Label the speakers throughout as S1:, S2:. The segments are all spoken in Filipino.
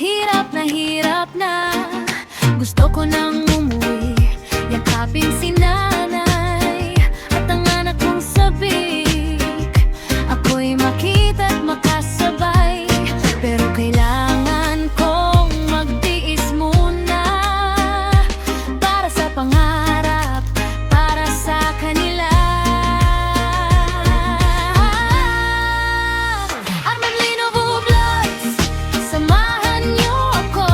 S1: hirap na gusto ko nang umuwi, yakapin si nanay at ang anak kong sabik. Ako'y makita't makasabay, pero kailangan kong magtiis muna para sa pangarap, para sa kanila. Armamlino Vlogs, samahan niyo ako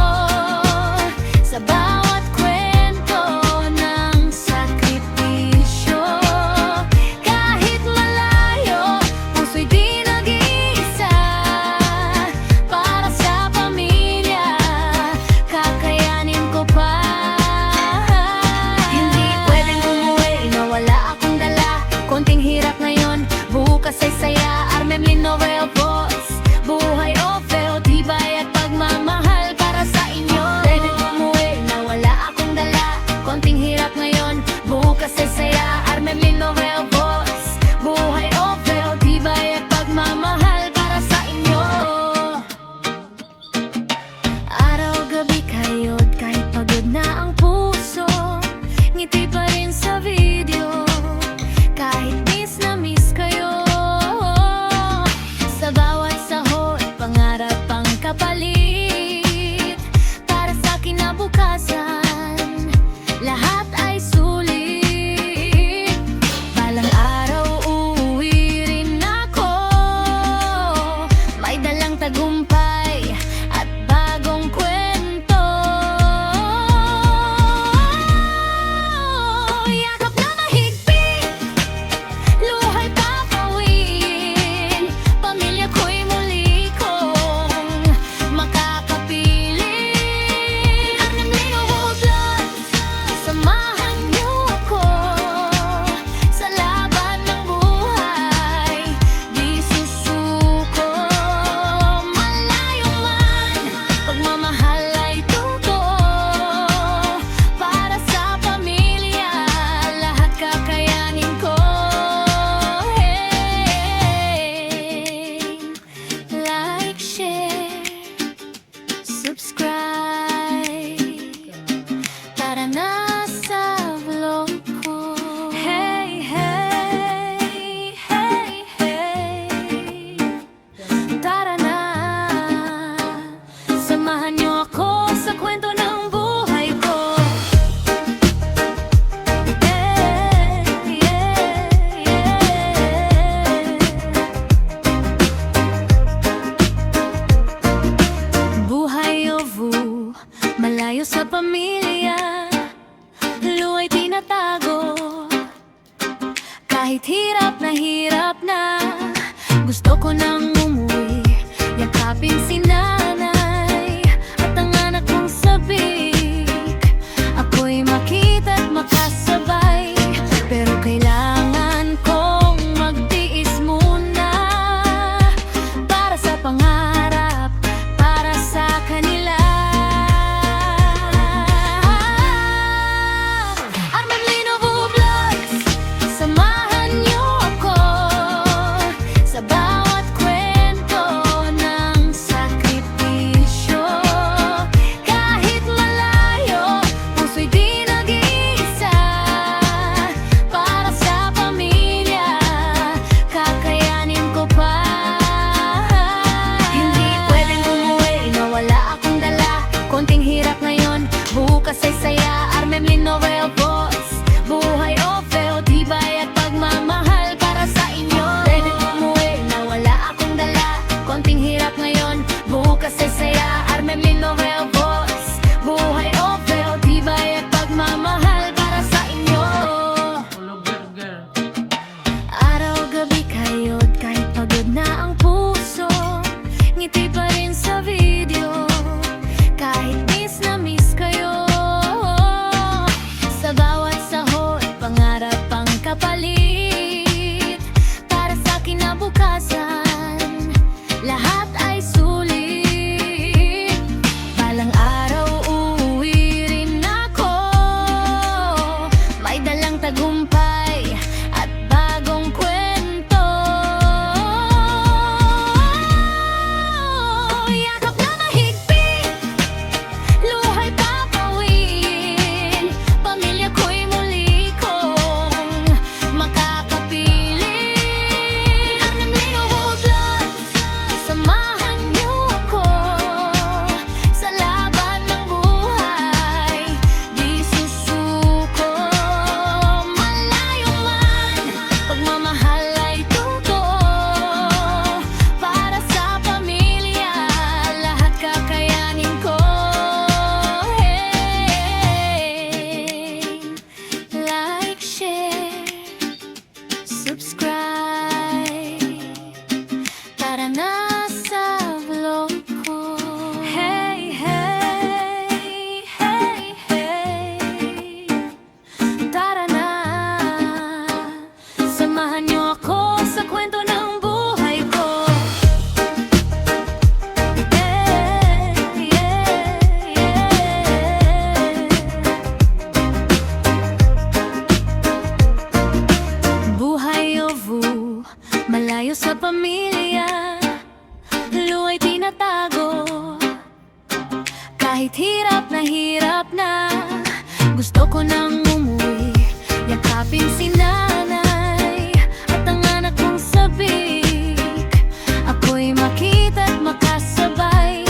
S1: sa bawat kwento ng sakripisyo. Kahit malayo, puso'y di nag-iisa. Para sa pamilya, kakayanin ko pa. Hindi pwedeng umuwi na wala akong dala. Konting hirap ngayon, bukas ay saya. Armamlino Voice, buhay o feo, tibay at pagmamahal para sa inyo. Pwedeng umuwi na wala akong dala. Konting hirap ngayon, bukas ay saya. Armamlino Voice, buhay o feo, tibay at pagmamahal para sa inyo. Araw-gabi kayo't kahit pagod na ang puso, ngiti pa rin sa video. Kahit miss na miss kayo, sa bawat sahod, pangarap ang kapalit. Para sa kinabukasan, lahat ay sulit. Balang araw uuwi rin ako, may dalang tagumpay at bagong kwento. Yakap na mahigpit, luhay papawin. Pamilya ko'y muli kong makakapiling. Armamlino Vlogs, samahan niyo ako sa laban ng buhay. Di susuko, malayo man, pagmamahal ay totoo. Para sa pamilya, lahat kakayanin ko. Like, share, subscribe. Tara na sa vlog ko. Hey, hey, hey, hey. Tara na, samahan niyo ako sa kwento ng buhay ko. Yeah, yeah, yeah. Buhay o vu, malayo sa pamilya, luwa'y tinatago. Kahit hirap na gusto ko nang umuwi, yakapin si nanay at ang anak kong sabik. Ako'y makita't makasabay, pero kailangan kong magtiis muna para sa pangarap, para sa kanila. Armamlino Vlogs, samahan niyo ako sa bawat kwento ng sakripisyo. Kahit malayo, puso'y di nag-iisa. Para sa pamilya, kakayanin ko pa. Hindi pwedeng umuwi na wala akong dala. Konting hirap ngayon, bukas ay saya. Armamlino Voice, buhay o feo, tibay at pagmamahal para sa inyo. Pwedeng umuwi na wala akong dala. Konting hirap ngayon, bukas ay saya. Armamlino Voice, buhay o feo, tibay at pagmamahal para sa inyo. Araw-gabi kayo't kahit pagod na ang puso, ngiti pa rin sa video. Kahit miss na miss kayo, sa bawat sahod, pangarap ang kapalit. Para sa kinabukasan, lahat ay sulit. Balang araw uuwi rin ako, may dalang tagumpay at bagong kwento. mo'y tinatago. Kahit hirap na, gusto ko nang umuwi. Yakapin si nanay at ang anak kong sabik. Ako'y makita't makasabay,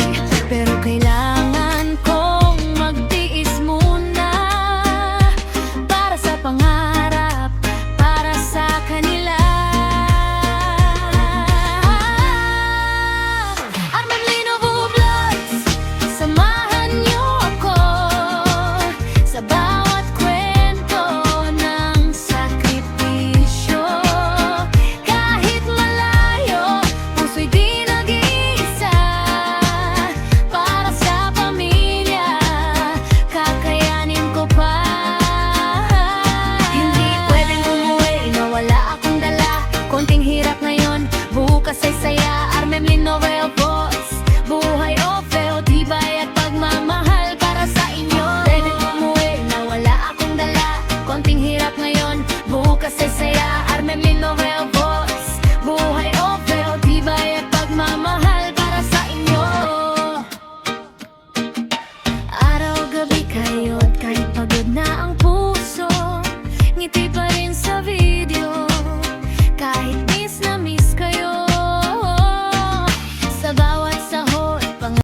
S1: pero kailangan kong magtiis muna. Para sa pangarap, para sa kanila. Armemlino Vlogs, samahan niyo ako sa bawat kwento ng sakripisyo. Kahit malayo, puso'y di nag-iisa. Para sa pamilya, kakayanin ko pa. Hindi pwedeng umuwi na wala akong dala. Konting hirap ngayon, bukas ay saya. Armemlino Voice, buhay o feo, tibay at pagmamahal para sa inyo. Pwedeng umuwi na wala akong dala. Konting hirap ngayon, bukas ay saya. Armemlino Voice, buhay o feo, tibay at pagmamahal para sa inyo. Araw-gabi kayo't kahit pagod na ang puso, ngiti pa